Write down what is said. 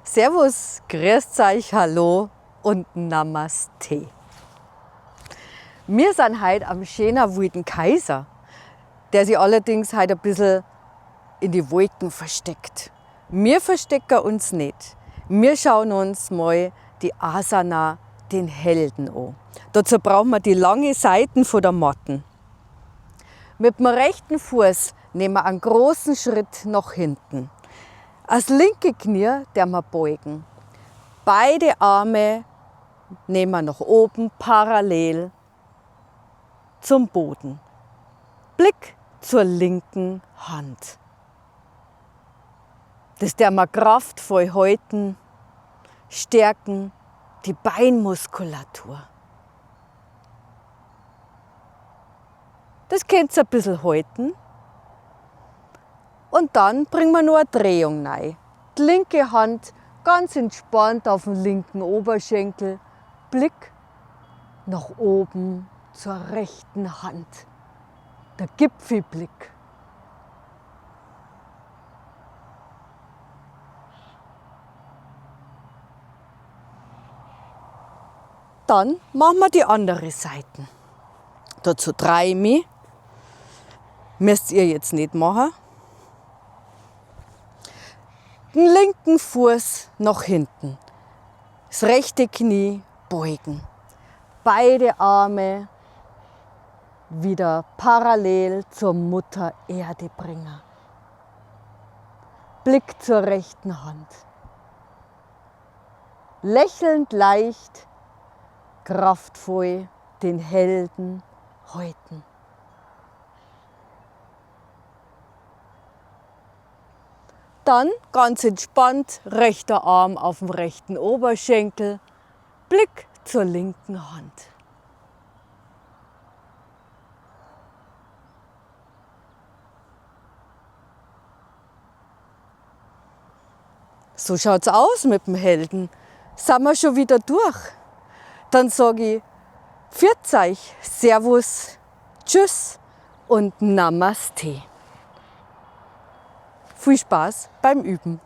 Servus, grüßt euch, hallo und Namaste. Wir sind heute am schönen wilden Kaiser, der sich allerdings heute ein bisschen in die Wolken versteckt. Wir verstecken uns nicht. Wir schauen uns mal die Asana, den Helden, an. Dazu brauchen wir die langen Seiten von der Matten. Mit dem rechten Fuß nehmen wir einen großen Schritt nach hinten. Das linke Knie der wir beugen. Beide Arme nehmen wir nach oben parallel zum Boden. Blick zur linken Hand. Das der wir kraftvoll halten, stärken die Beinmuskulatur. Das könnt ihr ein bisschen halten. Und dann bringen wir nur eine Drehung rein. Die linke Hand ganz entspannt auf den linken Oberschenkel. Blick nach oben zur rechten Hand. Der Gipfelblick. Dann machen wir die andere Seite. Dazu drehe ich mich. Müsst ihr jetzt nicht machen. Den linken Fuß nach hinten. Das rechte Knie beugen. Beide Arme wieder parallel zur Mutter Erde bringen. Blick zur rechten Hand. Lächelnd leicht, kraftvoll den Helden halten. Dann ganz entspannt, rechter Arm auf dem rechten Oberschenkel, Blick zur linken Hand. So schaut's aus mit dem Helden. Sind wir schon wieder durch? Dann sage ich, pfiat euch, Servus, Tschüss und Namaste. Viel Spaß beim Üben.